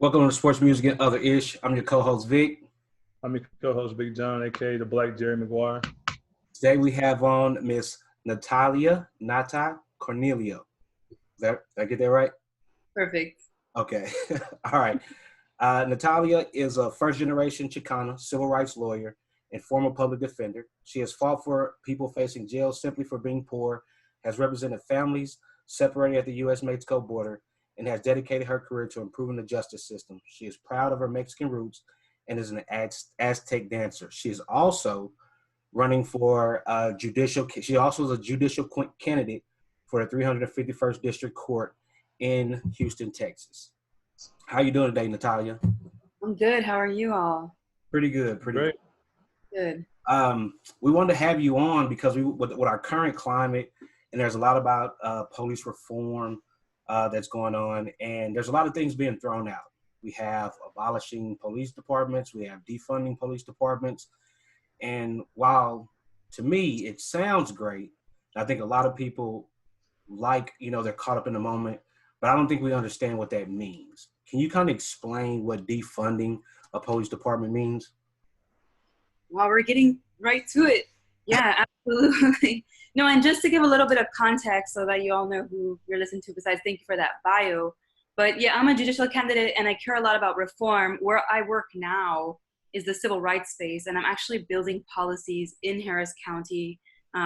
Welcome to Sports Music and Other Ish. I'm your co-host Vic. I'm your co-host Big John, aka the Black Jerry Maguire. Today we have on Miss Nata Cornelio. Did I get that right? Perfect. Okay. All right. Natalia is a first-generation Chicana civil rights lawyer and former public defender. She has fought for people facing jail simply for being poor, has represented families separated at the U.S.-Mexico border, and has dedicated her career to improving the justice system. She is proud of her Mexican roots and is an Aztec dancer. She is also running for judicial. She also is a judicial candidate for the 351st District Court in Houston, Texas. How you doing today, Natalia? I'm good. How are you all? Pretty good. Great. Good. We wanted to have you on because with our current climate, and there's a lot about police reform that's going on, and there's a lot of things being thrown out. We have abolishing police departments. We have defunding police departments. And while to me it sounds great, I think a lot of people they're caught up in the moment, but I don't think we understand what that means. Can you kind of explain what defunding a police department means? Well, we're getting right to it. Yeah, absolutely. No, and just to give a little bit of context so that you all know who you're listening to, besides thank you for that bio. But yeah, I'm a judicial candidate and I care a lot about reform. Where I work now is the civil rights space, and I'm actually building policies in Harris County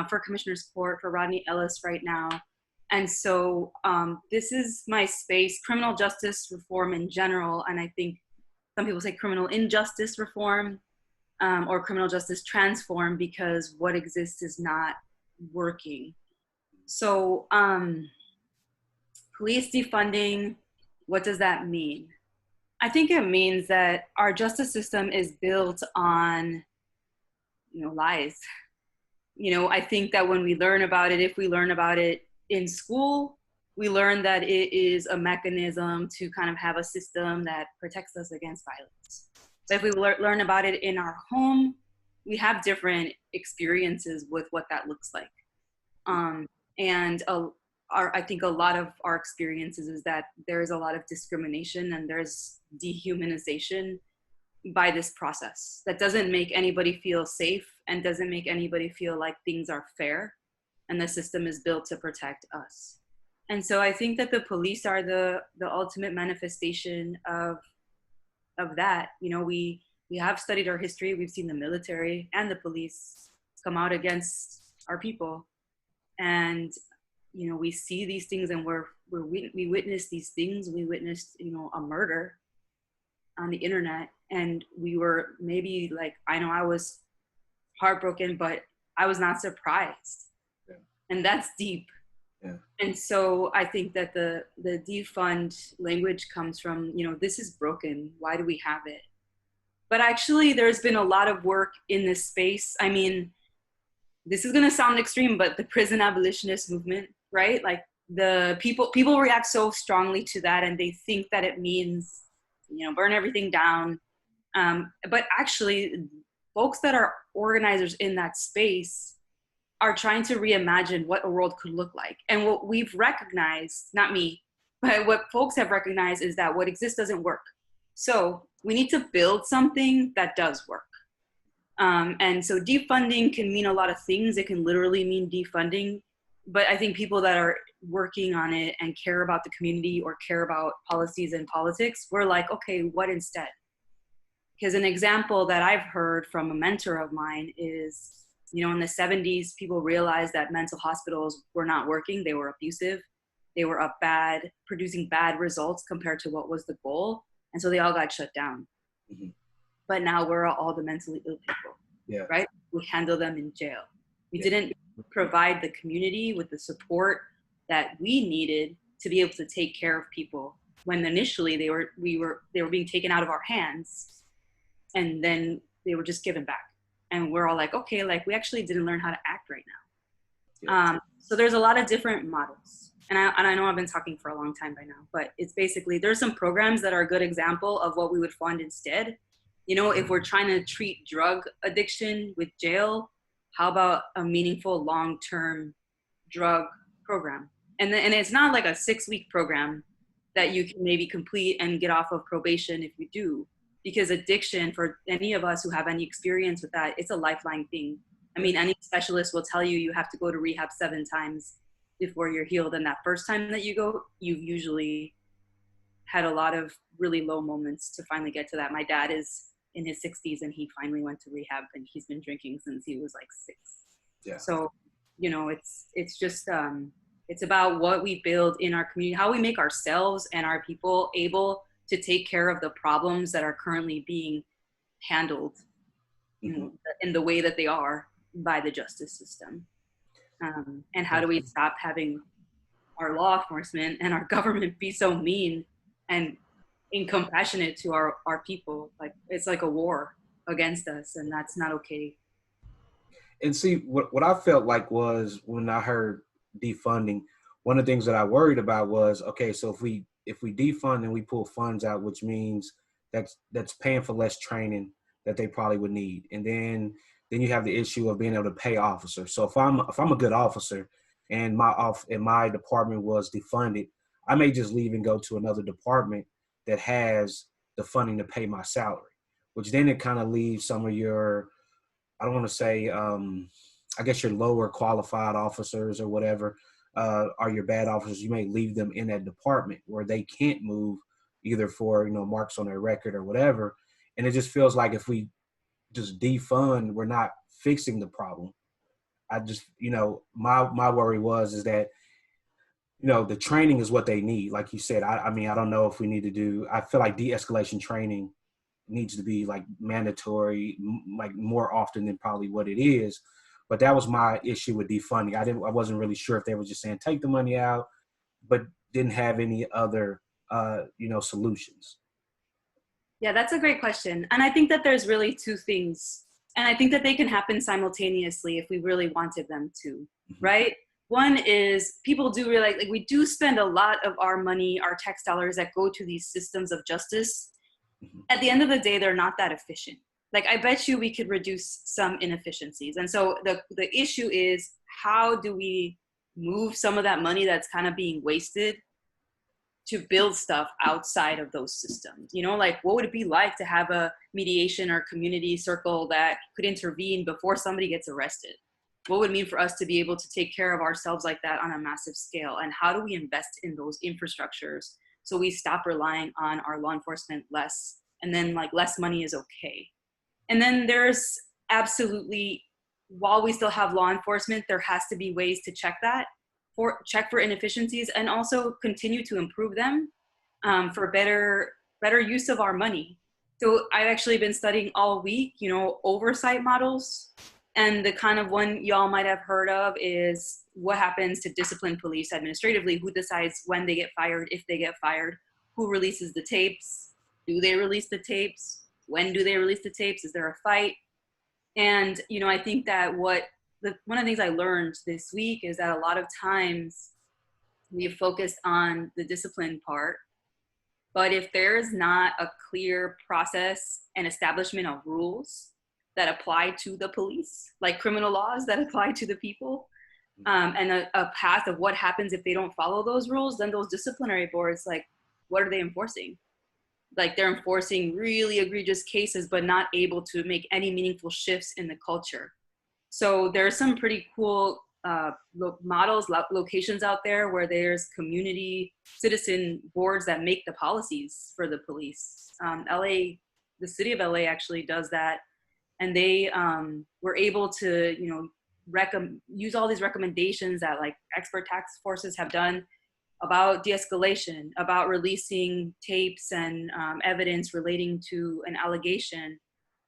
for Commissioner's Court for Rodney Ellis right now. And so this is my space, criminal justice reform in general, and I think some people say criminal injustice reform or criminal justice transform because what exists is not working. So police defunding, what does that mean? I think it means that our justice system is built on, lies. I think that when we learn about it, if we learn about it in school, we learn that it is a mechanism to kind of have a system that protects us against violence. So if we learn about it in our home, we have different experiences with what that looks like. I think a lot of our experiences is that there's a lot of discrimination and there's dehumanization by this process that doesn't make anybody feel safe and doesn't make anybody feel like things are fair, and the system is built to protect us. And so I think that the police are the ultimate manifestation of that. We have studied our history. We've seen the military and the police come out against our people, and we see these things, and we witness these things. We witnessed a murder on the internet, and we were maybe like, I know I was heartbroken, but I was not surprised. Yeah. And that's deep. Yeah. And so I think that the defund language comes from, this is broken. Why do we have it? But actually, there's been a lot of work in this space. I mean, this is going to sound extreme, but the prison abolitionist movement, right? Like the people react so strongly to that, and they think that it means, burn everything down. But actually, folks that are organizers in that space are trying to reimagine what a world could look like. And what we've recognized, not me, but what folks have recognized is that what exists doesn't work. So we need to build something that does work. And so defunding can mean a lot of things. It can literally mean defunding. But I think people that are working on it and care about the community or care about policies and politics, we're like, okay, what instead? Because an example that I've heard from a mentor of mine is, in the 70s, people realized that mental hospitals were not working. They were abusive. They were producing bad results compared to what was the goal. And so they all got shut down. Mm-hmm. But now we're all the mentally ill people, yeah. Right? We handle them in jail. We didn't provide the community with the support that we needed to be able to take care of people when initially they were being taken out of our hands, and then they were just given back. And we're all like, okay, like we actually didn't learn how to act right now. Yeah. So there's a lot of different models. And I know I've been talking for a long time by now, but it's basically, there's some programs that are a good example of what we would fund instead. If we're trying to treat drug addiction with jail, how about a meaningful long-term drug program? And it's not like a 6-week program. that you can maybe complete and get off of probation if you do. Because addiction, for any of us who have any experience with that, it's a lifeline thing. I mean, any specialist will tell you you have to go to rehab 7 times before you're healed. And that first time that you go, you've usually had a lot of really low moments to finally get to that. My dad is in his 60s and he finally went to rehab, and he's been drinking since he was like 6. Yeah. So, you know, it's just, it's about what we build in our community, how we make ourselves and our people able to take care of the problems that are currently being handled, you know, in the way that they are by the justice system. And how do we stop having our law enforcement and our government be so mean and incompassionate to our people? Like, it's like a war against us, and that's not okay. And see, what I felt like was when I heard defunding, one of the things that I worried about was, okay, so if we defund and we pull funds out, which means that's paying for less training that they probably would need, and then you have the issue of being able to pay officers. So if I'm a good officer and my department was defunded, I may just leave and go to another department that has the funding to pay my salary, which then it kind of leaves some of your, I don't want to say, I guess your lower qualified officers or whatever, are your bad officers. You may leave them in that department where they can't move either for, you know, marks on their record or whatever. And it just feels like if we just defund, we're not fixing the problem. I just, you know, my worry is that, you know, the training is what they need. Like you said, I mean, I don't know if we need to do, I feel like de-escalation training needs to be like mandatory, like more often than probably what it is. But that was my issue with defunding. I wasn't really sure if they were just saying take the money out, but didn't have any other, you know, solutions. Yeah, that's a great question. And I think that there's really 2 things. And I think that they can happen simultaneously if we really wanted them to, right? One is people do realize, like, we do spend a lot of our money, our tax dollars that go to these systems of justice. At the end of the day, they're not that efficient. Like, I bet you we could reduce some inefficiencies. And so the issue is, how do we move some of that money that's kind of being wasted to build stuff outside of those systems? You know, like, what would it be like to have a mediation or community circle that could intervene before somebody gets arrested? What would it mean for us to be able to take care of ourselves like that on a massive scale? And how do we invest in those infrastructures so we stop relying on our law enforcement less, and then, like, less money is okay? And then there's absolutely, while we still have law enforcement, there has to be ways to check for inefficiencies, and also continue to improve them, for better use of our money. So I've actually been studying all week, you know, oversight models. And the kind of one y'all might have heard of is what happens to discipline police administratively. Who decides when they get fired, if they get fired? Who releases the tapes? Do they release the tapes? When do they release the tapes? Is there a fight? And, you know, I think that one of the things I learned this week is that a lot of times we focus on the discipline part, but if there's not a clear process and establishment of rules that apply to the police, like criminal laws that apply to the people, and a path of what happens if they don't follow those rules, then those disciplinary boards, like, what are they enforcing? Like, they're enforcing really egregious cases, but not able to make any meaningful shifts in the culture. So there are some pretty cool models, locations out there where there's community citizen boards that make the policies for the police. LA, the city of LA actually does that. And they were able to, you know, use all these recommendations that, like, expert task forces have done about de-escalation, about releasing tapes and evidence relating to an allegation.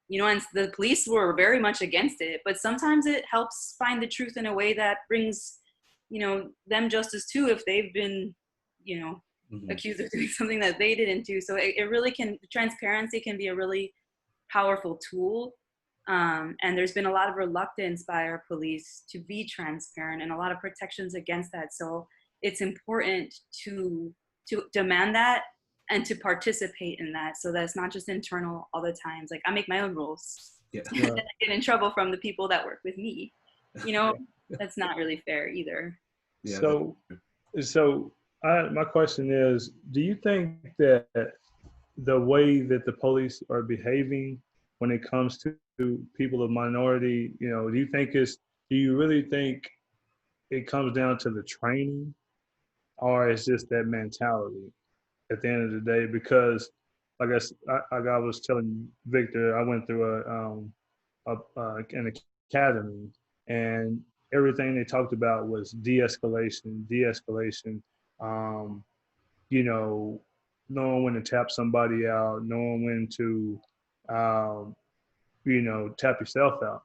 You know, and the police were very much against it, but sometimes it helps find the truth in a way that brings, you know, them justice too, if they've been, you know, accused of doing something that they didn't do. So it really can, transparency can be a really powerful tool. And there's been a lot of reluctance by our police to be transparent, and a lot of protections against that. So it's important to demand that and to participate in that, so that it's not just internal all the times. Like, I make my own rules. Yeah. And I get in trouble from the people that work with me. You know, that's not really fair either. Yeah. So My question is, do you think that the way that the police are behaving when it comes to people of minority, do you really think it comes down to the training, or it's just that mentality at the end of the day? Because like I was telling Victor, I went through an academy, and everything they talked about was de-escalation, um, knowing when to tap somebody out, knowing when to, um, tap yourself out,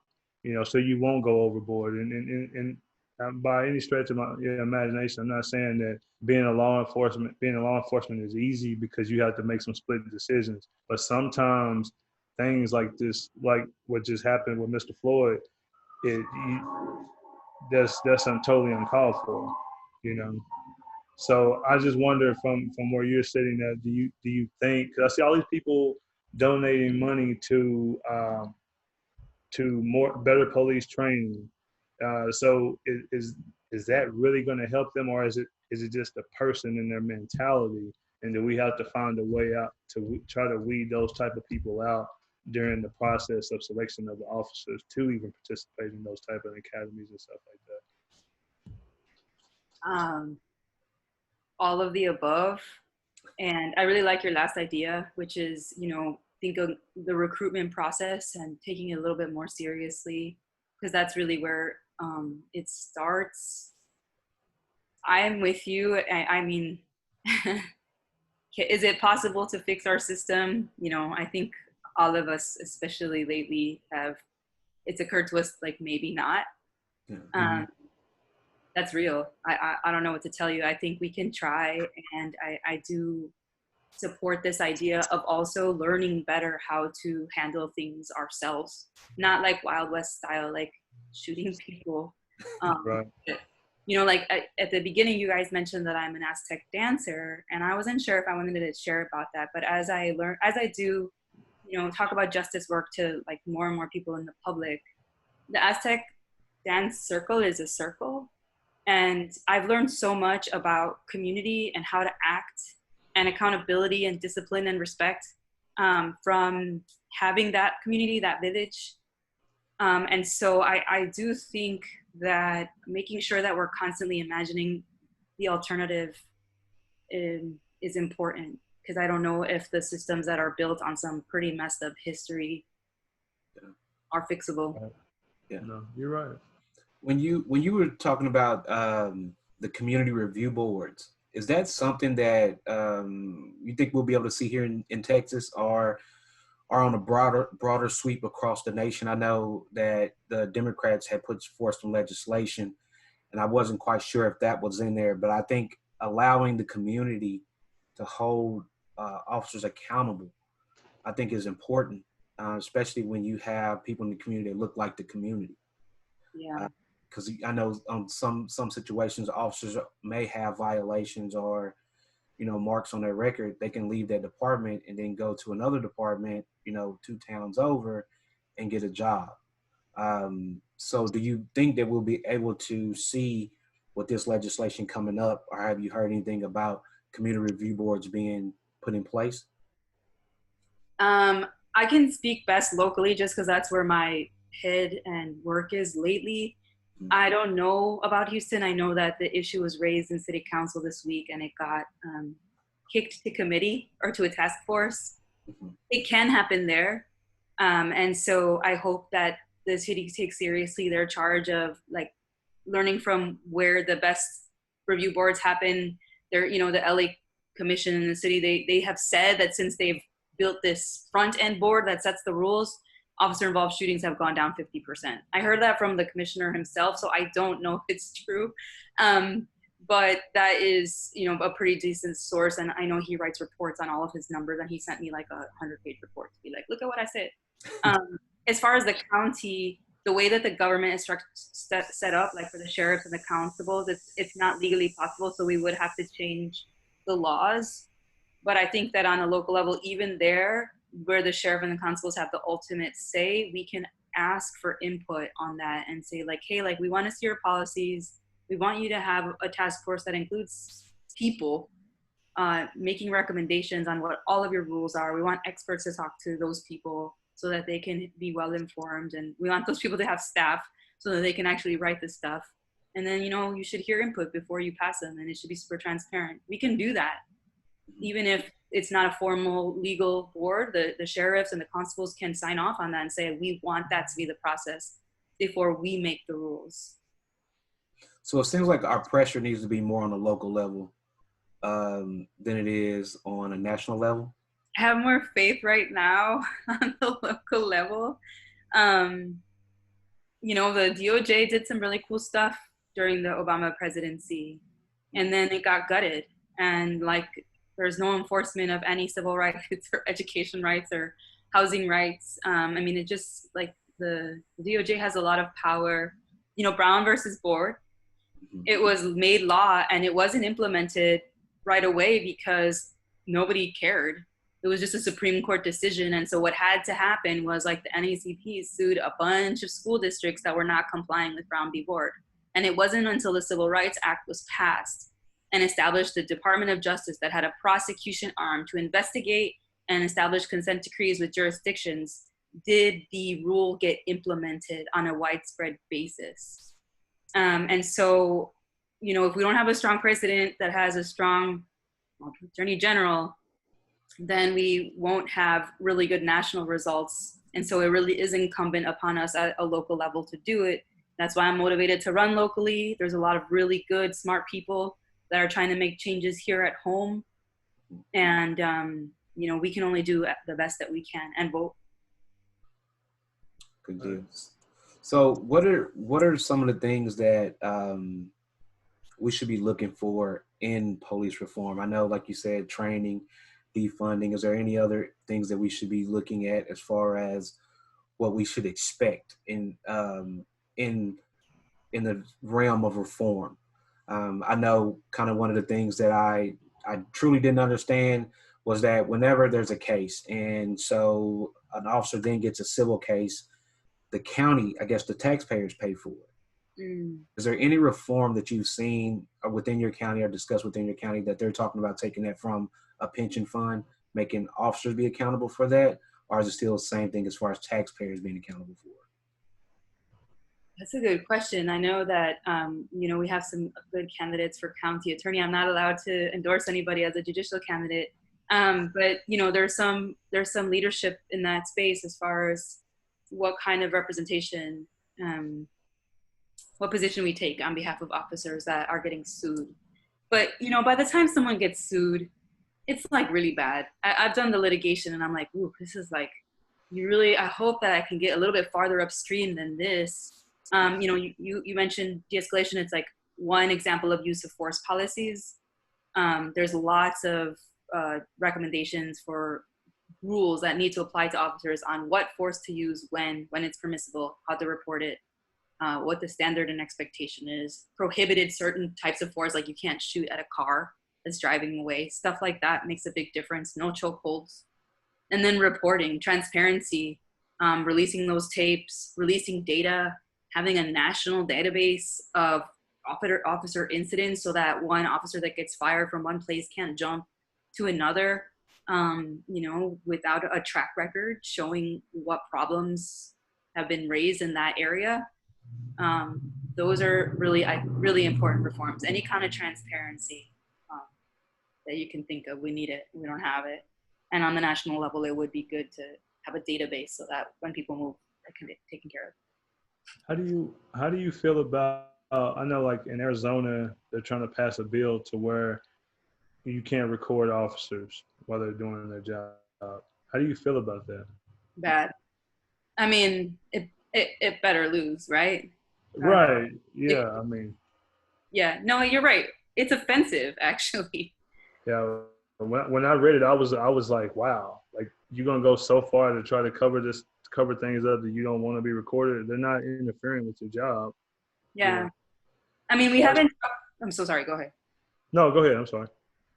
so you won't go overboard. And by any stretch of my imagination, I'm not saying that being a law enforcement is easy, because you have to make some split decisions. But sometimes things like this, like what just happened with Mr. Floyd, it you, that's totally uncalled for, you know. So I just wonder, from where you're sitting at, do you think? Because I see all these people donating money to more better police training. So is that really going to help them, or is it just a person and their mentality? And do we have to find a way out to try to weed those type of people out during the process of selection of the officers to even participate in those type of academies and stuff like that? Um, all of the above. And I really like your last idea, which is, think of the recruitment process and taking it a little bit more seriously, because that's really where it starts. I am with you. I mean, is it possible to fix our system? I think all of us, especially lately, it's occurred to us like maybe not. Yeah. That's real. I don't know what to tell you. I think we can try, and I do support this idea of also learning better how to handle things ourselves, not like Wild West style, like shooting people. Right. Like at the beginning, you guys mentioned that I'm an Aztec dancer, and I wasn't sure if I wanted to share about that. But as I do, talk about justice work to like more and more people in the public, the Aztec dance circle is a circle. And I've learned so much about community and how to act and accountability and discipline and respect from having that community, that village. And so I do think that making sure that we're constantly imagining the alternative is important, because I don't know if the systems that are built on some pretty messed up history are fixable. Yeah. No, you're right. When you were talking about the community review boards, is that something that you think we'll be able to see here in Texas, or on a broader sweep across the nation? I know that the Democrats had put forth some legislation, and I wasn't quite sure if that was in there, but I think allowing the community to hold officers accountable, I think, is important, especially when you have people in the community that look like the community. Yeah. Because I know some situations, officers may have violations or marks on their record. They can leave that department and then go to another department, 2 towns over, and get a job. So do you think that we'll be able to see with this legislation coming up, or have you heard anything about community review boards being put in place? I can speak best locally just because that's where my head and work is lately. I don't know about Houston. I know that the issue was raised in city council this week, and it got kicked to committee or to a task force. It can happen there. And so I hope that the city takes seriously their charge of like learning from where the best review boards happen. They're, the LA Commission in the city, they have said that since they've built this front end board that sets the rules, officer involved shootings have gone down 50%. I heard that from the commissioner himself, so I don't know if it's true. But that is, a pretty decent source. And I know he writes reports on all of his numbers, and he sent me like a 100-page report to be like, look at what I said. As far as the county, the way that the government is set up, like for the sheriffs and the constables, it's not legally possible. So we would have to change the laws. But I think that on a local level, even there, where the sheriff and the constables have the ultimate say, we can ask for input on that and say like, hey, like we want to see your policies. We want you to have a task force that includes people making recommendations on what all of your rules are. We want experts to talk to those people so that they can be well informed, and we want those people to have staff so that they can actually write the stuff. And then, you should hear input before you pass them, and it should be super transparent. We can do that. Even if it's not a formal legal board, the sheriffs and the constables can sign off on that and say, we want that to be the process before we make the rules. So it seems like our pressure needs to be more on a local level than it is on a national level. I have more faith right now on the local level. The DOJ did some really cool stuff during the Obama presidency, and then it got gutted. And there's no enforcement of any civil rights or education rights or housing rights. It just the DOJ has a lot of power. Brown versus Board, it was made law and it wasn't implemented right away because nobody cared. It was just a Supreme Court decision. And so what had to happen was the NAACP sued a bunch of school districts that were not complying with Brown v. Board. And it wasn't until the Civil Rights Act was passed and established the Department of Justice that had a prosecution arm to investigate and establish consent decrees with jurisdictions did the rule get implemented on a widespread basis. And so, if we don't have a strong president that has a strong attorney general, then we won't have really good national results. And so it really is incumbent upon us at a local level to do it. That's why I'm motivated to run locally. There's a lot of really good, smart people that are trying to make changes here at home. And, we can only do the best that we can and vote. Good deal. So what are some of the things that we should be looking for in police reform? I know, like you said, training, defunding. Is there any other things that we should be looking at as far as what we should expect in the realm of reform? I know kind of one of the things that I truly didn't understand was that whenever there's a case, and so an officer then gets a civil case, the county, I guess the taxpayers pay for it. Is there any reform that you've seen within your county or discussed within your county that they're talking about taking that from a pension fund, making officers be accountable for that? Or is it still the same thing as far as taxpayers being accountable for it? That's a good question. I know that, we have some good candidates for county attorney. I'm not allowed to endorse anybody as a judicial candidate. But, there's some leadership in that space as far as what kind of representation, what position we take on behalf of officers that are getting sued. But, by the time someone gets sued, it's really bad. I've done the litigation and I'm like, ooh, this is I hope that I can get a little bit farther upstream than this. You mentioned de-escalation. It's one example of use of force policies. There's lots of recommendations for rules that need to apply to officers on what force to use when it's permissible, how to report it, what the standard and expectation is, prohibited certain types of force, you can't shoot at a car that's driving away. Stuff like that makes a big difference. No chokeholds. And then reporting, transparency, releasing those tapes, releasing data, having a national database of officer incidents so that one officer that gets fired from one place can't jump to another, without a track record showing what problems have been raised in that area. Those are really important reforms. Any kind of transparency that you can think of, we need it. We don't have it. And on the national level, it would be good to have a database so that when people move, that can be taken care of. How do you feel about, I know in Arizona, they're trying to pass a bill to where you can't record officers while they're doing their job. How do you feel about that? Bad. It better lose, right? Right. Yeah. Yeah. No, you're right. It's offensive, actually. Yeah. When I read it, I was like, wow, you're gonna go so far to try to cover things up that you don't want to be recorded. They're not interfering with your job. Yeah. We haven't. I'm so sorry. Go ahead. No, go ahead. I'm sorry.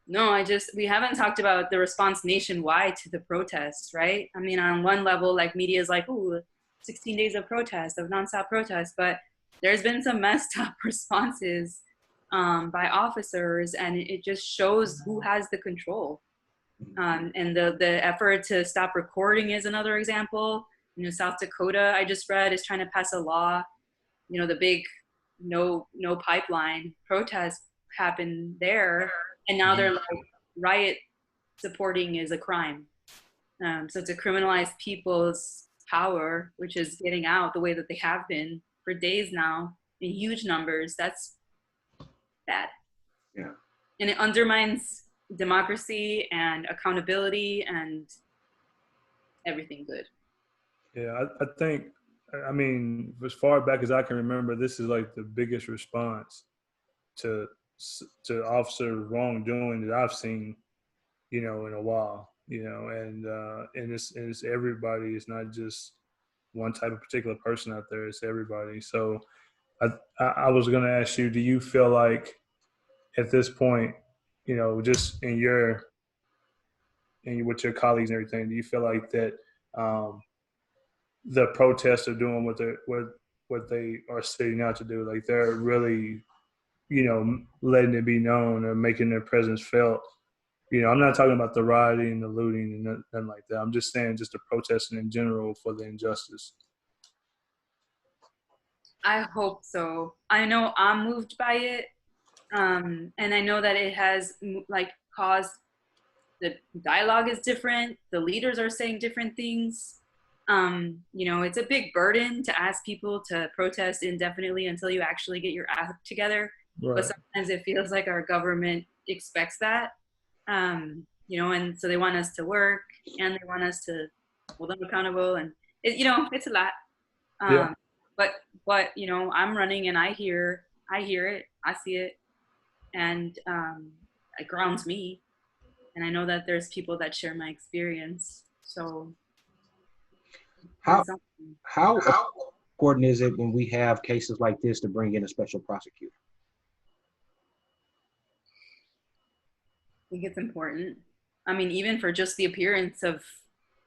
No, we haven't talked about the response nationwide to the protests, right? On one level, media is ooh, 16 days of protest, of nonstop protest, but there's been some messed up responses by officers, and it just shows who has the control. And the effort to stop recording is another example. South Dakota, I just read, is trying to pass a law. The big no pipeline protest happened there, and now they're like, riot supporting is a crime. So to criminalize people's power, which is getting out the way that they have been for days now in huge numbers, that's bad. Yeah. And it undermines democracy and accountability and everything good. Yeah, I think, I mean, as far back as I can remember, this is like the biggest response to officer wrongdoing that I've seen, in a while, and it's everybody. It's not just one type of particular person out there. It's everybody. So I was going to ask you, do you feel like at this point, just with your colleagues and everything, do you feel like that the protests are doing what they are setting out to do? Like they're really, letting it be known or making their presence felt. I'm not talking about the rioting, the looting, and nothing like that. I'm just saying just the protesting in general for the injustice. I hope so. I know I'm moved by it. And I know that it has caused, the dialogue is different. The leaders are saying different things. It's a big burden to ask people to protest indefinitely until you actually get your act together. Right. But sometimes it feels like our government expects that. And so they want us to work and they want us to hold them accountable, and it's a lot. Yeah. But I'm running and I hear it, I see it, and it grounds me, and I know that there's people that share my experience. So how important is it when we have cases like this to bring in a special prosecutor? I think it's important. I mean, even for just the appearance of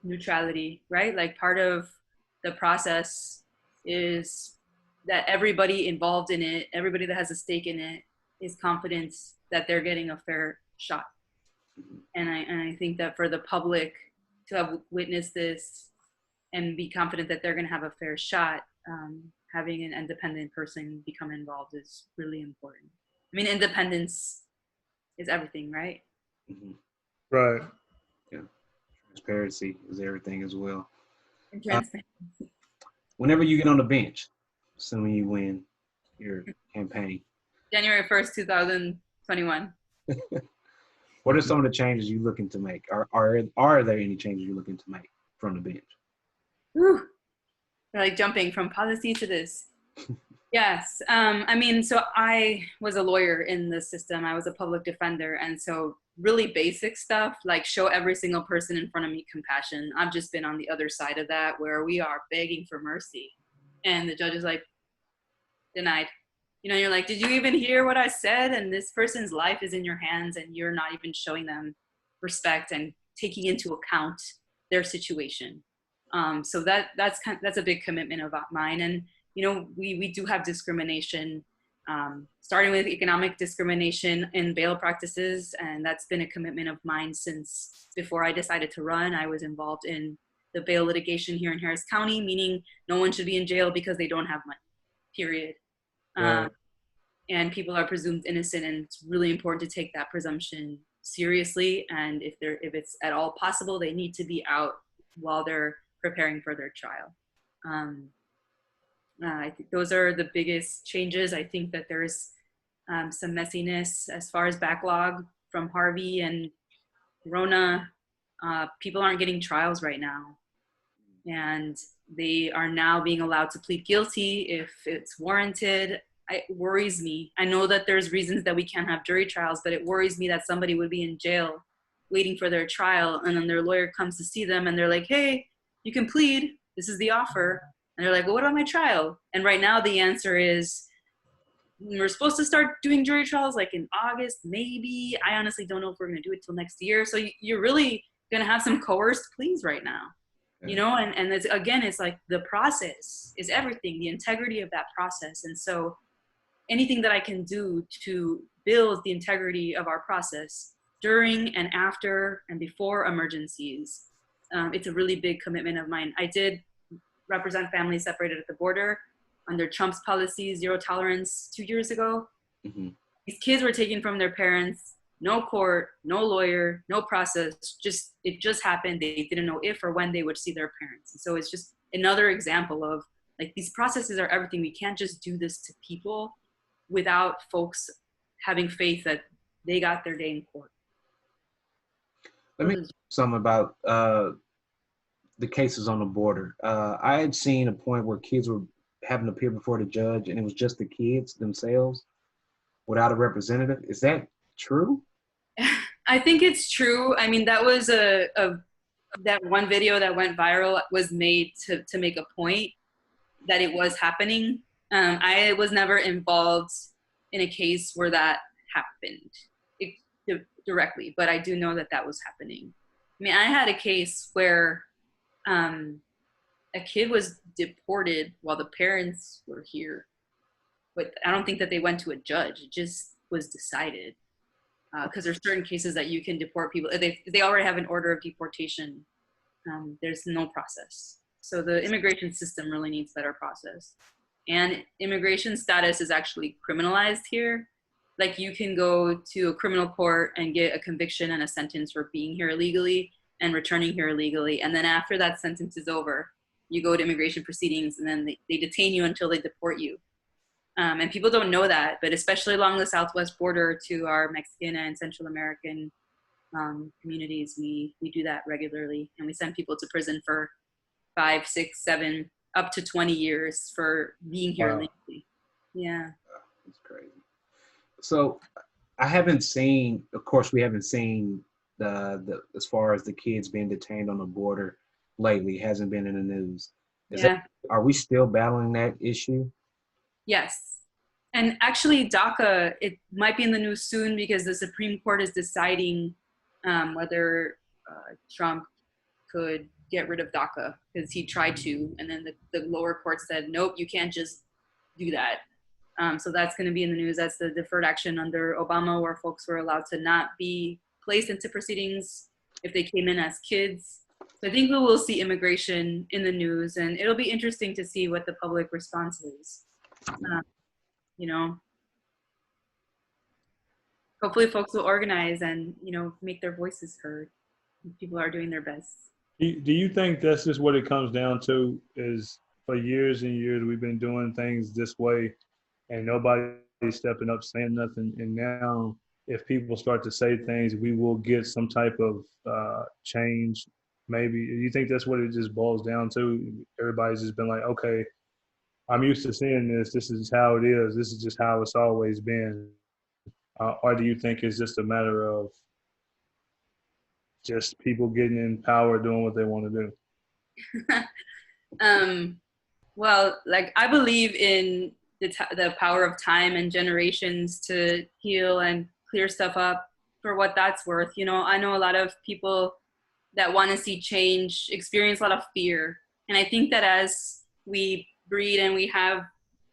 neutrality, right? Like part of the process is that everybody involved in it, everybody that has a stake in it, is confident that they're getting a fair shot. And I think that for the public to have witnessed this and be confident that they're going to have a fair shot, having an independent person become involved is really important. I mean, independence is everything, right? Mm-hmm. Right. Yeah. Transparency is everything as well. And transparency. Whenever you get on the bench, assuming you win your campaign. January 1st, 2021. What are some of the changes you're looking to make? Are there any changes you're looking to make from the bench? Whew. They're like jumping from policy to this. Yes. I mean, so I was a lawyer in the system. I was a public defender. And so really basic stuff, like show every single person in front of me compassion. I've just been on the other side of that, where we are begging for mercy. And the judge is like, denied. You're like, did you even hear what I said? And this person's life is in your hands and you're not even showing them respect and taking into account their situation. So that's a big commitment of mine. And we do have discrimination, starting with economic discrimination in bail practices. And that's been a commitment of mine since before I decided to run. I was involved in the bail litigation here in Harris County, meaning no one should be in jail because they don't have money, period. Right. And people are presumed innocent, and it's really important to take that presumption seriously. And if it's at all possible, they need to be out while they're preparing for their trial. I think those are the biggest changes. I think that there's some messiness as far as backlog from Harvey and Rona. People aren't getting trials right now, and they are now being allowed to plead guilty if it's warranted. It worries me. I know that there's reasons that we can't have jury trials, but it worries me that somebody would be in jail waiting for their trial, and then their lawyer comes to see them and they're like, hey, you can plead, this is the offer. And they're like, well, what about my trial? And right now the answer is, we're supposed to start doing jury trials like in August, maybe. I honestly don't know if we're gonna do it till next year. So you're really gonna have some coerced pleas right now. Yeah. And it's like the process is everything, the integrity of that process. And so anything that I can do to build the integrity of our process during and after and before emergencies. It's a really big commitment of mine. I did represent families separated at the border under Trump's policy, zero tolerance, 2 years ago. Mm-hmm. These kids were taken from their parents, no court, no lawyer, no process, it just happened. They didn't know if or when they would see their parents. And so it's just another example of like these processes are everything. We can't just do this to people without folks having faith that they got their day in court. Let me say something about the cases on the border. I had seen a point where kids were having to appear before the judge, and it was just the kids themselves without a representative. Is that true? I think it's true. I mean, that was that one video that went viral was made to make a point that it was happening. I was never involved in a case where that happened directly, but I do know that that was happening. I mean, I had a case where a kid was deported while the parents were here, but I don't think that they went to a judge. It just was decided because there's certain cases that you can deport people. If they already have an order of deportation, there's no process. So the immigration system really needs better process. And immigration status is actually criminalized here. Like you can go to a criminal court and get a conviction and a sentence for being here illegally and returning here illegally. And then after that sentence is over, you go to immigration proceedings and then they detain you until they deport you. And people don't know that, but especially along the southwest border to our Mexican and Central American communities, we do that regularly. And we send people to prison for 5, 6, 7, up to 20 years for being here illegally. Yeah. That's crazy. So I haven't seen, of course, we haven't seen the as far as the kids being detained on the border lately. It hasn't been in the news. Are we still battling that issue? Yes. And actually DACA, it might be in the news soon because the Supreme Court is deciding whether Trump could get rid of DACA because he tried to, and then the lower court said, nope, you can't just do that. So that's going to be in the news. That's the deferred action under Obama where folks were allowed to not be placed into proceedings if they came in as kids. So I think we will see immigration in the news, and it'll be interesting to see what the public response is. Hopefully folks will organize and, make their voices heard. People are doing their best. Do you think that's just what it comes down to is for years and years we've been doing things this way and nobody's stepping up saying nothing, and now if people start to say things, we will get some type of change maybe? Do you think that's what it just boils down to? Everybody's just been like, okay, I'm used to seeing this. This is how it is. This is just how it's always been. Or do you think it's just a matter of just people getting in power, doing what they want to do? Well, like I believe in the power of time and generations to heal and clear stuff up for what that's worth. I know a lot of people that want to see change experience a lot of fear. And I think that as we breed and we have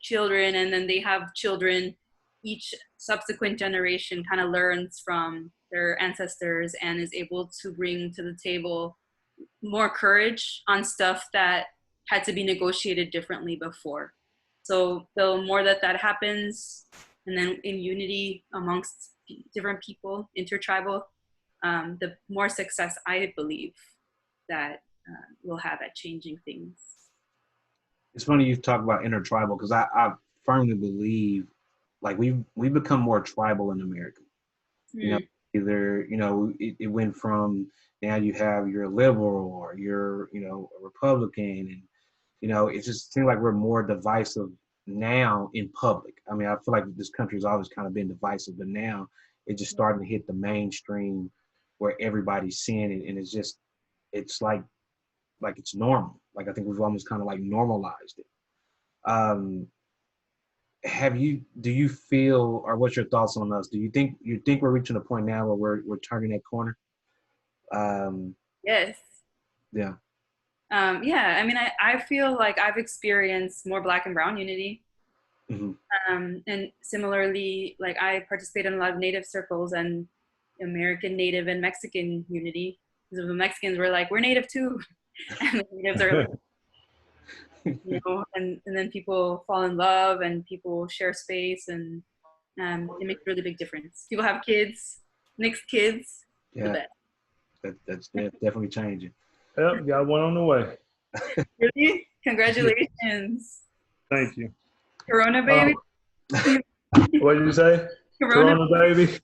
children and then they have children, each subsequent generation kind of learns from their ancestors and is able to bring to the table more courage on stuff that had to be negotiated differently before. So the more that happens, and then in unity amongst different people, intertribal, the more success I believe that we'll have at changing things. It's funny you talk about intertribal because I firmly believe like we've become more tribal in America. Either it went from now you have you're a liberal or you're a Republican, and it just seems like we're more divisive now in public. I mean, I feel like this country's always kind of been divisive, but now it's just starting to hit the mainstream where everybody's seeing it, and it's like it's normal. Like I think we've almost kind of like normalized it. Do you feel, or what's your thoughts on us? Do you think we're reaching a point now where we're turning that corner? Yes. Yeah. Yeah. I mean, I feel like I've experienced more Black and Brown unity. Mm-hmm. And similarly, like I participate in a lot of Native circles and American Native and Mexican unity. Because the Mexicans were like, we're Native too. And the Natives are like, and then people fall in love and people share space, and it makes a really big difference. People have kids, mixed kids, the Yeah, best. that's definitely changing. Yep, got one on the way. Really? Congratulations. Thank you. Corona Um, baby? what did you say? Corona. Corona baby?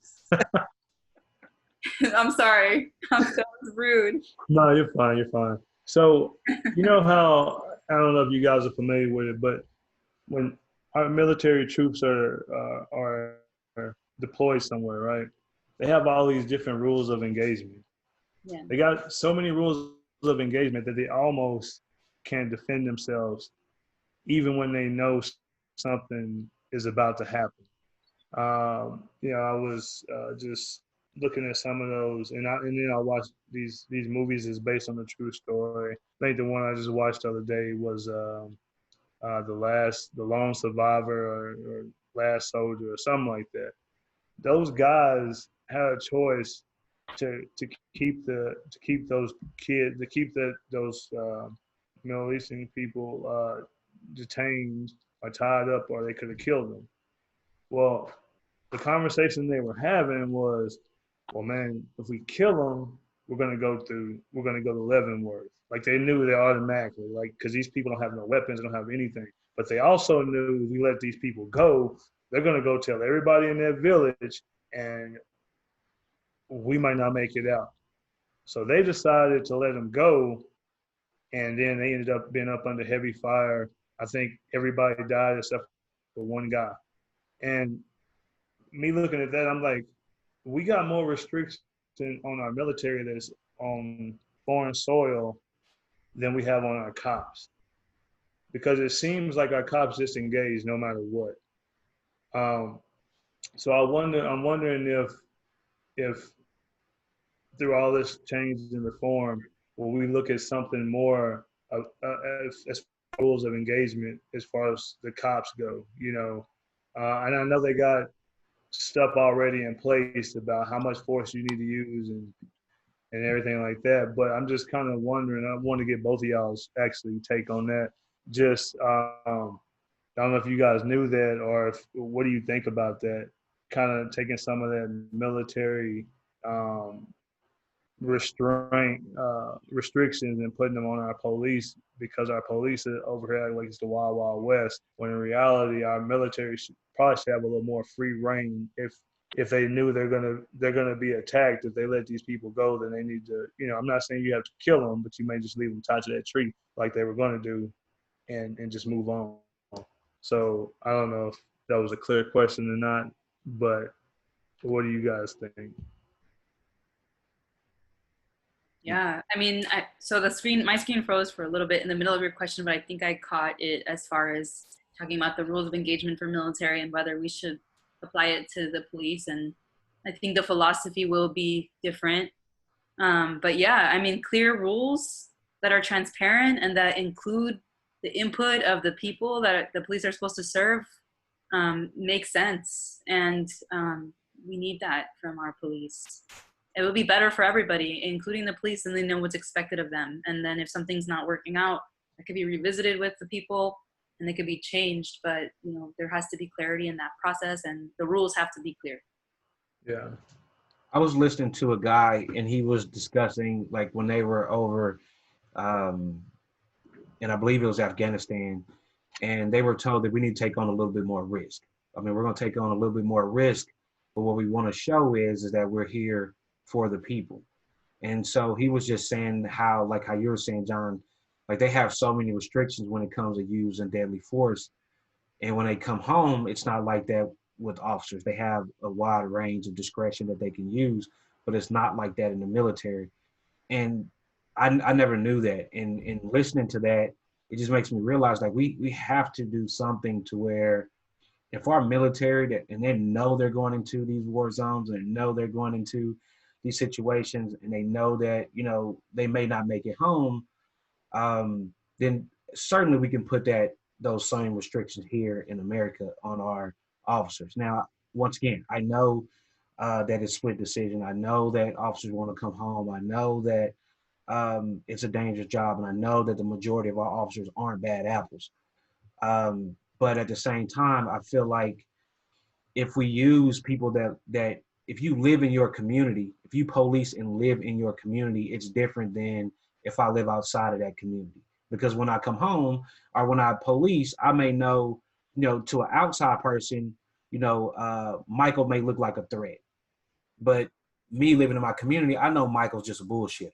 I'm sorry. I'm so rude. No, you're fine. You're fine. So, you know how, I don't know if you guys are familiar with it, but when our military troops are deployed somewhere, right? They have all these different rules of engagement. Yeah. They got so many rules of engagement that they almost can't defend themselves, even when they know something is about to happen. I was just looking at some of those, and then I watched these movies is based on a true story. I think the one I just watched the other day was the lone survivor or last soldier or something like that. Those guys had a choice to keep those kids to keep those Middle Eastern people detained or tied up, or they could have killed them. Well, the conversation they were having was, well, man, if we kill them, we're gonna go to Leavenworth. Like they knew they automatically, like, because these people don't have no weapons, they don't have anything. But they also knew if we let these people go, they're gonna go tell everybody in their village, and we might not make it out. So they decided to let them go, and then they ended up being up under heavy fire. I think everybody died except for one guy. And me looking at that, I'm like, we got more restrictions on our military that's on foreign soil than we have on our cops, because it seems like our cops just engage no matter what. Um, so I'm wondering if through all this change and reform, will we look at something more as rules of engagement as far as the cops go? And I know they got stuff already in place about how much force you need to use and everything like that. But I'm just kind of wondering. I want to get both of y'all's actually take on that. Just I don't know if you guys knew that, or what do you think about that? Kind of taking some of that military um, restrictions and putting them on our police, because our police are over here like it's the wild wild west, when in reality our military probably should have a little more free reign. If they knew they're gonna be attacked, if they let these people go, then they need to, I'm not saying you have to kill them, but you may just leave them tied to that tree like they were going to do, and just move on. So I don't know if that was a clear question or not, but what do you guys think? Yeah, I mean, so my screen froze for a little bit in the middle of your question, but I think I caught it as far as talking about the rules of engagement for military and whether we should apply it to the police. And I think the philosophy will be different. But yeah, I mean, clear rules that are transparent and that include the input of the people that the police are supposed to serve makes sense. And we need that from our police. It will be better for everybody, including the police, and they know what's expected of them. And then if something's not working out, it could be revisited with the people and they could be changed. But, there has to be clarity in that process and the rules have to be clear. Yeah. I was listening to a guy and he was discussing like when they were over, um, and I believe it was Afghanistan, and they were told that we need to take on a little bit more risk. I mean, we're going to take on a little bit more risk, but what we want to show is that we're here for the people. And so he was just saying how, like how you were saying, John, like they have so many restrictions when it comes to using deadly force. And when they come home, it's not like that with officers. They have a wide range of discretion that they can use, but it's not like that in the military. And I never knew that. And in listening to that, it just makes me realize like we have to do something to where if our military that and they know they're going into these war zones and they know they're going into these situations and they know that they may not make it home, then certainly we can put that those same restrictions here in America on our officers. Now, once again, I know that it's split decision. I know that officers want to come home. I know that it's a dangerous job, and I know that the majority of our officers aren't bad apples. But at the same time, I feel like if we use people that if you live in your community, if you police and live in your community, it's different than if I live outside of that community. Because when I come home or when I police, I may know, to an outside person, Michael may look like a threat. But me living in my community, I know Michael's just a bullshitter.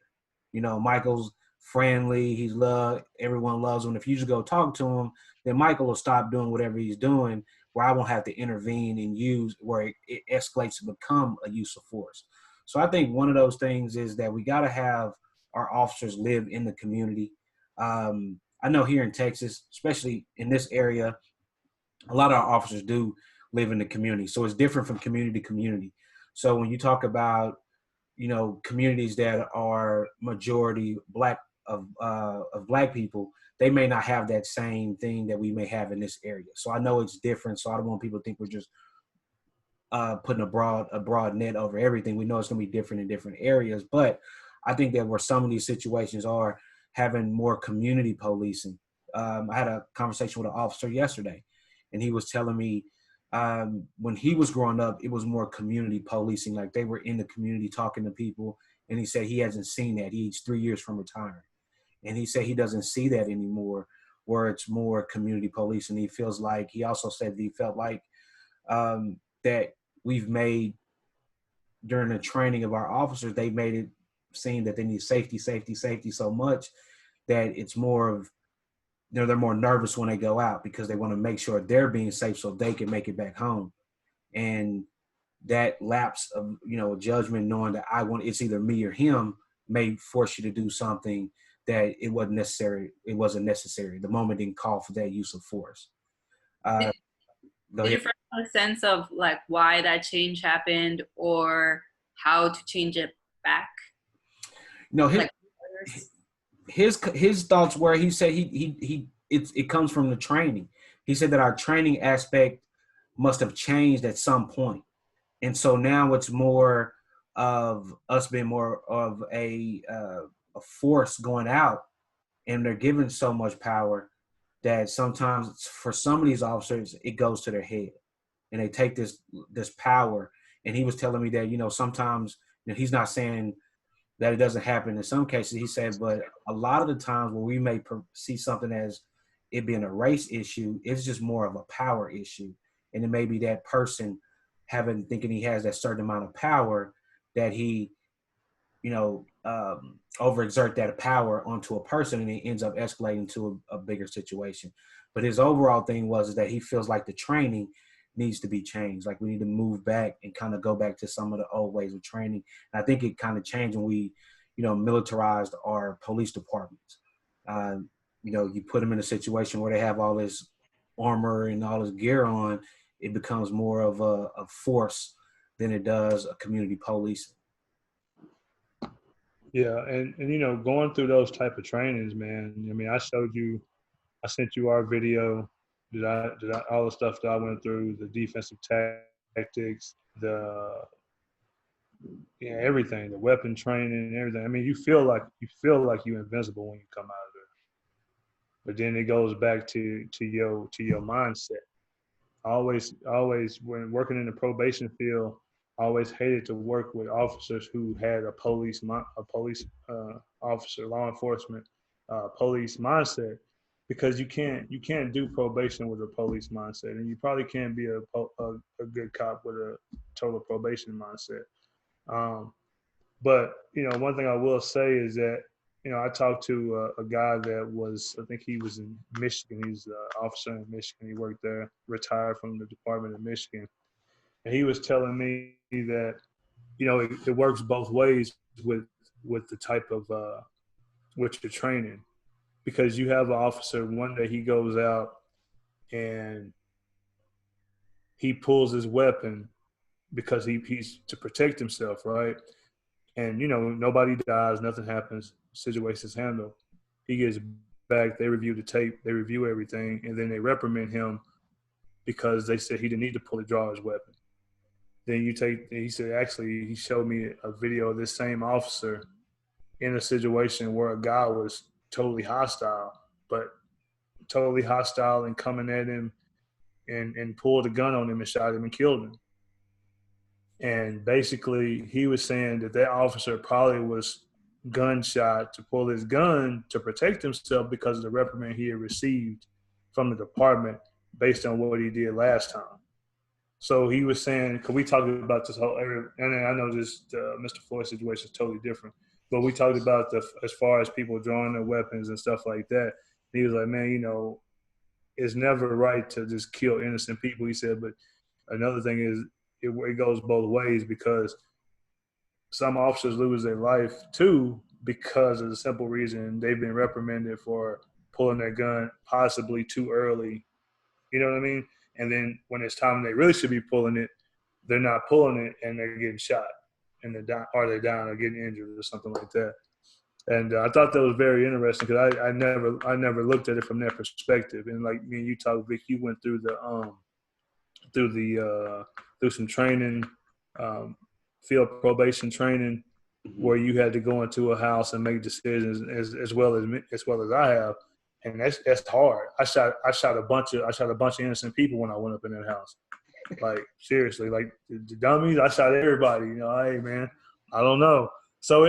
Michael's friendly. He's loved. Everyone loves him. If you just go talk to him, then Michael will stop doing whatever he's doing, where I won't have to intervene and use where it escalates to become a use of force. So I think one of those things is that we got to have our officers live in the community. I know here in Texas, especially in this area, a lot of our officers do live in the community. So it's different from community to community. So when you talk about, communities that are majority black of black people, they may not have that same thing that we may have in this area. So I know it's different. So I don't want people to think we're just putting a broad net over everything. We know it's going to be different in different areas, but I think that where some of these situations are having more community policing. I had a conversation with an officer yesterday, and he was telling me when he was growing up, it was more community policing. Like they were in the community talking to people, and he said he hasn't seen that. He's 3 years from retiring, and he said he doesn't see that anymore, where it's more community policing. He also said that he felt like that we've made during the training of our officers, they made it seem that they need safety so much that it's more of, they're more nervous when they go out because they want to make sure they're being safe so they can make it back home. And that lapse of, judgment, knowing that it's either me or him, may force you to do something that it wasn't necessary. It wasn't necessary. The moment didn't call for that use of force. Did you first have a sense of like why that change happened or how to change it back? No, his thoughts were, he said it comes from the training. He said that our training aspect must have changed at some point. And so now it's more of us being more of a force going out, and they're given so much power that sometimes for some of these officers, it goes to their head and they take this power. And he was telling me that, sometimes, he's not saying that it doesn't happen in some cases. He said, but a lot of the times where we may see something as it being a race issue, it's just more of a power issue. And it may be that person thinking he has that certain amount of power that he, overexert that power onto a person, and it ends up escalating to a bigger situation. But his overall thing is that he feels like the training needs to be changed. Like we need to move back and kind of go back to some of the old ways of training. And I think it kind of changed when we, militarized our police departments. You put them in a situation where they have all this armor and all this gear on, it becomes more of a force than it does a community policing. Yeah, and going through those type of trainings, man. I mean, I sent you our video. Did I all the stuff that I went through, the defensive tactics, everything, the weapon training and everything. I mean, you feel like you're invincible when you come out of there. But then it goes back to your mindset. I always when working in the probation field, I always hated to work with officers who had a police officer, law enforcement, police mindset, because you can't do probation with a police mindset, and you probably can't be a good cop with a total probation mindset. But one thing I will say is that I talked to a guy that was, I think he was in Michigan. He's an officer in Michigan. He worked there, retired from the Department of Michigan. And he was telling me that, it works both ways with the type of, with your training. Because you have an officer, one day he goes out and he pulls his weapon because he's to protect himself, right? And, nobody dies, nothing happens, situation's handled. He gets back, they review the tape, they review everything, and then they reprimand him because they said he didn't need to pull the drawer's weapon. Then he said, actually, he showed me a video of this same officer in a situation where a guy was totally hostile, but totally hostile and coming at him and pulled a gun on him and shot him and killed him. And basically, he was saying that officer probably was gunshot to pull his gun to protect himself because of the reprimand he had received from the department based on what he did last time. So he was saying, because we talked about this whole area, and I know this Mr. Floyd situation is totally different, but we talked about as far as people drawing their weapons and stuff like that. He was like, man, it's never right to just kill innocent people. He said, but another thing is it goes both ways because some officers lose their life too because of the simple reason they've been reprimanded for pulling their gun possibly too early. You know what I mean? And then when it's time they really should be pulling it, they're not pulling it and they're getting shot and they're down or getting injured or something like that. And I thought that was very interesting because I never looked at it from that perspective. And like me and you talked, Vic, you went through through some training, field probation training, where you had to go into a house and make decisions as well as I have, and that's hard. I shot a bunch of innocent people when I went up in that house. Like seriously, like the dummies. I shot everybody. Hey man, I don't know. So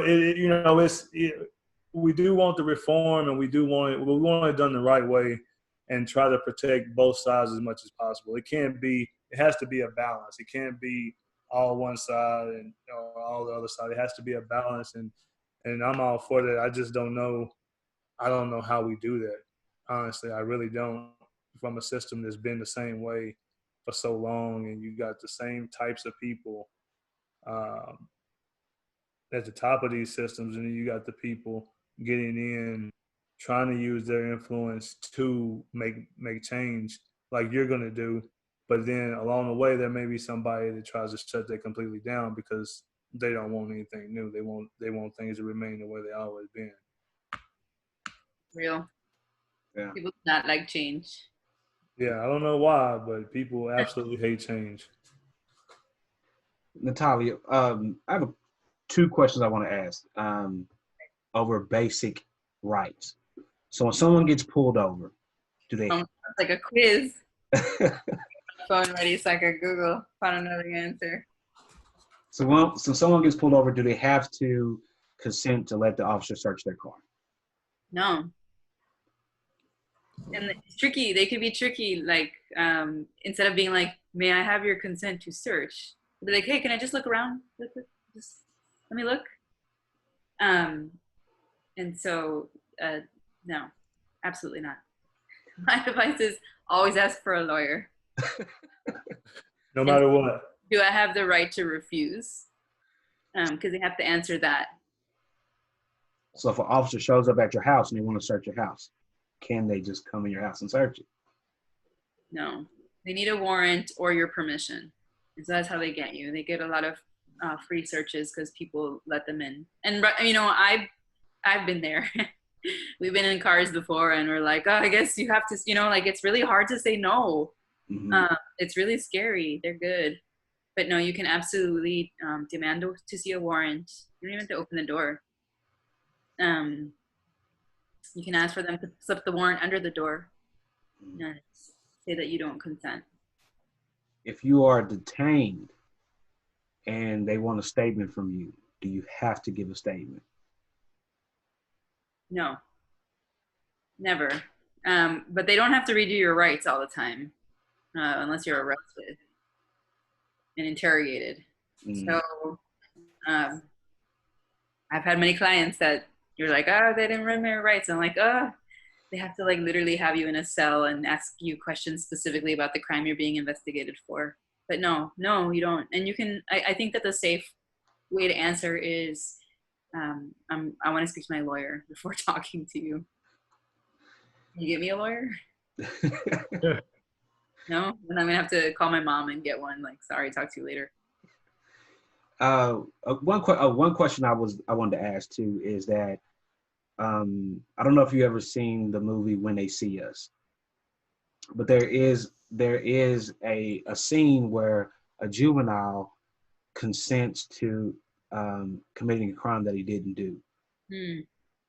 we do want the reform, and we want it done the right way, and try to protect both sides as much as possible. It has to be a balance. It can't be all one side and all the other side. It has to be a balance, and I'm all for that. I just don't know. I don't know how we do that. Honestly, I really don't. From a system that's been the same way for so long, and you got the same types of people at the top of these systems, and then you got the people getting in, trying to use their influence to make change, like you're gonna do. But then along the way, there may be somebody that tries to shut that completely down because they don't want anything new. They want things to remain the way they always been. Real. Yeah. People do not like change. Yeah, I don't know why, but people absolutely hate change. Natalia, I have two questions I want to ask over basic rights. So when someone gets pulled over, do they? It's like a quiz. Phone ready so I can Google, find another answer. So someone gets pulled over, do they have to consent to let the officer search their car? No. And it's tricky. They could be tricky. Like instead of being like, "May I have your consent to search?" They're like, "Hey, can I just look around? Just let me look." And so, no, absolutely not. My advice is always ask for a lawyer. No matter what. Do I have the right to refuse? Because they have to answer that. So if an officer shows up at your house and they want to search your house, can they just come in your house and search it? No, they need a warrant or your permission. And so that's how they get you. They get a lot of free searches because people let them in. And I've been there. We've been in cars before, and we're like, oh, I guess you have to. It's really hard to say no. Mm-hmm. It's really scary. They're good, but no, you can absolutely demand to see a warrant. You don't even have to open the door. You can ask for them to slip the warrant under the door and say that you don't consent. If you are detained and they want a statement from you, do you have to give a statement? No, never. But they don't have to read you your rights all the time unless you're arrested and interrogated. So I've had many clients that you're like, oh, they didn't read my rights. I'm like, oh, they have to literally have you in a cell and ask you questions specifically about the crime you're being investigated for. But no, you don't. And you can, I think that the safe way to answer is, I want to speak to my lawyer before talking to you. Can you get me a lawyer? No? Then I'm going to have to call my mom and get one. Sorry, talk to you later. One question I wanted to ask too is that I don't know if you ever seen the movie When They See Us, but there is a scene where a juvenile consents to committing a crime that he didn't do. Hmm.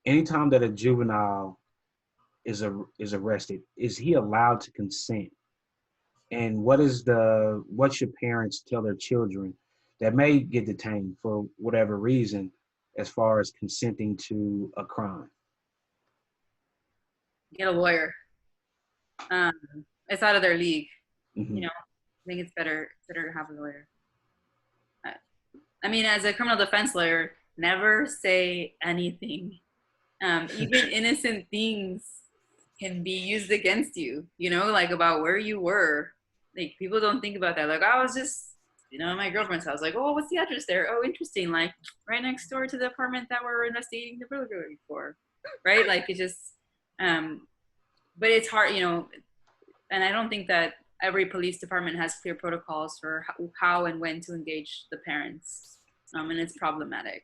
Anytime that a juvenile is arrested, is he allowed to consent? And what should parents tell their children that may get detained for whatever reason, as far as consenting to a crime? Get a lawyer. Um, it's out of their league. Hmm. I think it's better to have a lawyer. I mean, as a criminal defense lawyer, never say anything. Even innocent things can be used against you, like about where you were. Like, people don't think about that. Like, I was just, at my girlfriend's house. Like, oh, what's the address there? Oh, interesting. Like, right next door to the apartment that we're investigating the burglary for. Right? Like, it just, but it's hard, and I don't think that every police department has clear protocols for how and when to engage the parents. And it's problematic.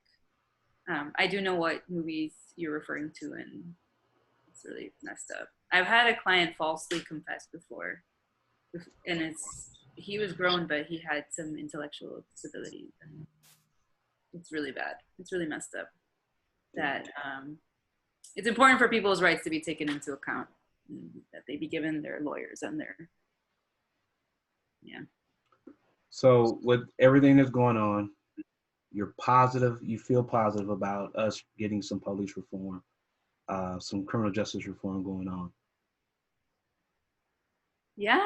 I do know what movies you're referring to, and it's really messed up. I've had a client falsely confess before, and he was grown, but he had some intellectual disabilities, and it's really bad. It's really messed up. That it's important for people's rights to be taken into account, that they be given their lawyers and yeah. So with everything that's going on, you feel positive about us getting some police reform, some criminal justice reform going on. Yeah,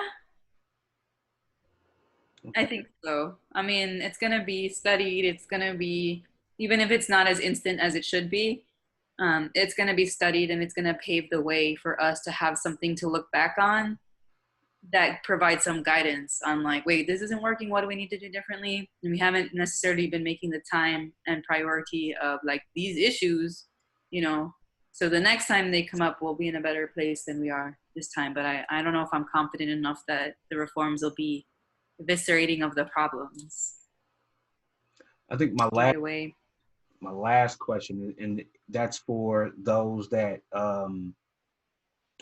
Okay. I think so. I mean, it's going to be studied. It's going to be, even if it's not as instant as it should be, it's going to be studied, and it's going to pave the way for us to have something to look back on that provides some guidance on, like, wait, this isn't working. What do we need to do differently? And we haven't necessarily been making the time and priority of, like, these issues, so the next time they come up, we'll be in a better place than we are this time. But I don't know if I'm confident enough that the reforms will be eviscerating of the problems I think my right last away. my last question, and that's for those that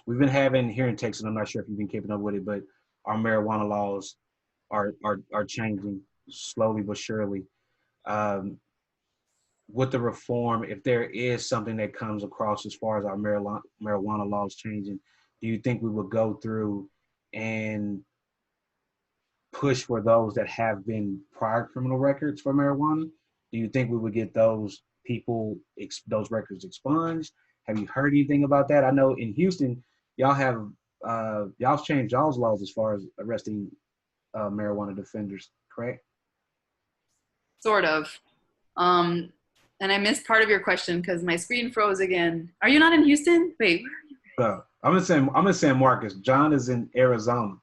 we've been having here in Texas. I'm not sure if you've been keeping up with it, but our marijuana laws are changing slowly but surely. Um, with the reform, if there is something that comes across as far as our marijuana laws changing, do you think we would go through and push for those that have been prior criminal records for marijuana? Do you think we would get those people, those records expunged? Have you heard anything about that? I know in Houston, y'all have y'all's changed y'all's laws as far as arresting marijuana defenders, correct? Sort of. Um, and I missed part of your question because my screen froze again. Are you not in Houston? Wait, where So I'm in San Marcos. John is in Arizona.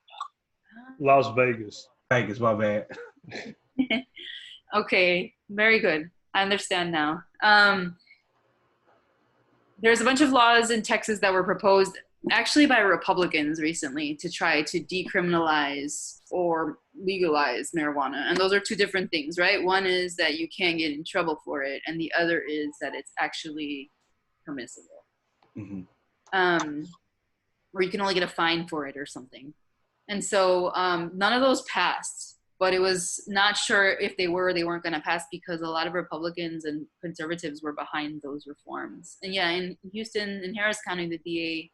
Las Vegas. Vegas, my bad. are you? Okay, very good. I understand now. There's a bunch of laws in Texas that were proposed actually by Republicans recently to try to decriminalize or legalize marijuana. And those are two different things, right? One is that you can't get in trouble for it, and the other is that it's actually permissible. Mm-hmm. Or you can only get a fine for it or something. And so none of those passed, but it was not sure if they weren't going to pass because a lot of Republicans and conservatives were behind those reforms. And yeah, in Houston, in Harris County, the DA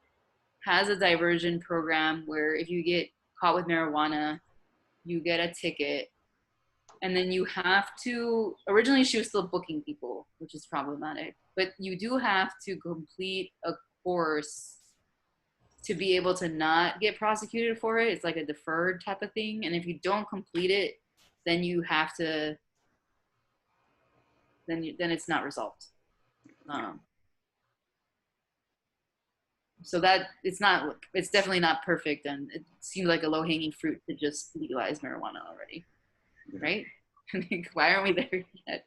has a diversion program where if you get caught with marijuana, you get a ticket. And then you have to, originally she was still booking people, which is problematic, but you do have to complete a course to be able to not get prosecuted for it. It's like a deferred type of thing. And if you don't complete it, then you have to, then it's not resolved. So that it's definitely not perfect. And it seems like a low hanging fruit to just legalize marijuana already. Right? Why aren't we there yet?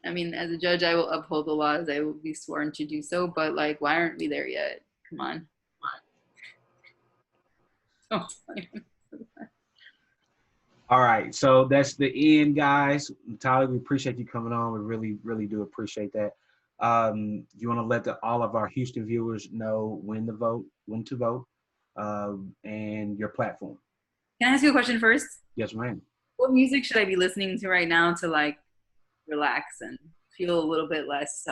I mean, as a judge, I will uphold the laws. I will be sworn to do so, but like, why aren't we there yet? Come on. All right, so that's the end, guys. Natalia, we appreciate you coming on. We really, really do appreciate that. You want to let all of our Houston viewers know when to vote, and your platform. Can I ask you a question first? Yes, ma'am. What music should I be listening to right now to like relax and feel a little bit less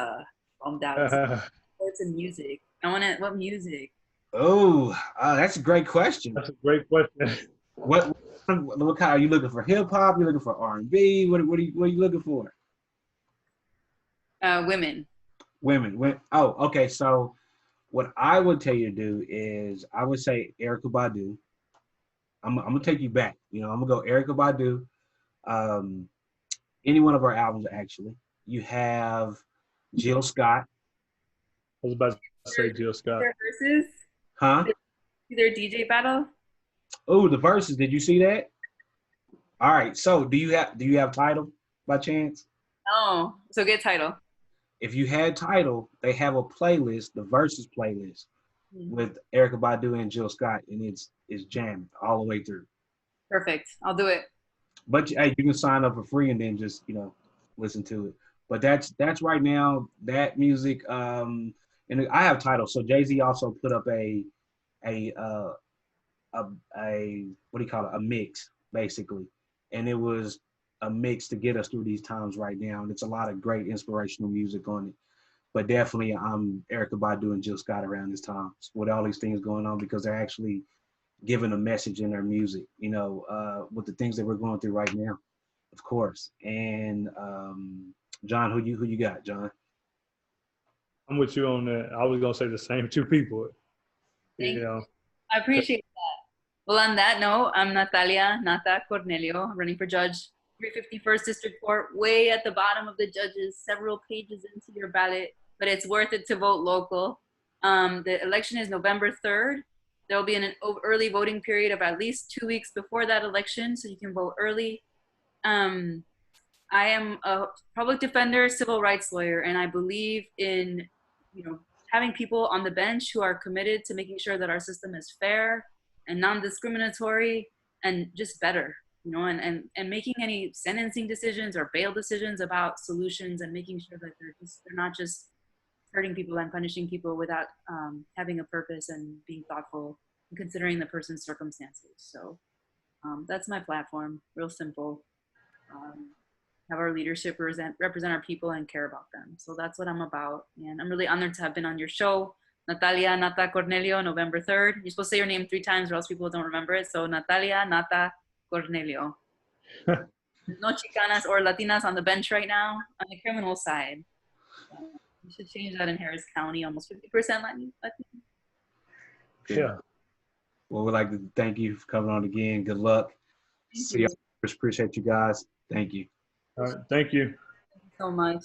bummed out? What's in music? What music? Oh, that's a great question. That's a great question. What kind are you looking for? Hip hop? You looking for R&B? What are you looking for? Women. Women. Oh, okay. So what I would tell you to do is I would say Erykah Badu. I'm gonna take you back. I'm gonna go Erykah Badu. Um, any one of our albums actually. You have Jill Scott. I was about to say Jill Scott. Their verses. Huh? Their DJ battle. Oh, the verses. Did you see that? All right. So do you have Tidal by chance? Oh, so get Tidal. If you had Tidal, they have a playlist, the verses playlist, with Erykah Badu and Jill Scott, and it's jammed all the way through. Perfect. I'll do it. But hey, you can sign up for free and then just listen to it. But that's right now that music. And I have Tidal. So Jay-Z also put up a what do you call it? A mix basically, and it was a mix to get us through these times right now. And it's a lot of great inspirational music on it. But definitely, I'm Erykah Badu and Jill Scott around this time with all these things going on because they're actually giving a message in their music, with the things that we're going through right now, of course. And John, who you got, John? I'm with you on that. I was gonna say the same two people. Thank you. I appreciate that. Well, on that note, I'm Natalia, Nata Cornelio, running for judge, 351st District Court, way at the bottom of the judges, several pages into your ballot, but it's worth it to vote local. The election is November 3rd. There will be an early voting period of at least 2 weeks before that election, so you can vote early. I am a public defender, civil rights lawyer, and I believe in, having people on the bench who are committed to making sure that our system is fair and non-discriminatory and just better, and making any sentencing decisions or bail decisions about solutions and making sure that they're not just hurting people and punishing people without having a purpose and being thoughtful and considering the person's circumstances. So that's my platform, real simple. Have our leadership represent our people and care about them. So that's what I'm about. And I'm really honored to have been on your show. Natalia, Nata Cornelio, November 3rd. You're supposed to say your name 3 times or else people don't remember it. So Natalia, Nata Cornelio. No Chicanas or Latinas on the bench right now on the criminal side. We should change that in Harris County, almost 50% Latin. Yeah. Well, we'd like to thank you for coming on again. Good luck. See you. Appreciate you guys. Thank you. All right. Thank you. Thank you so much.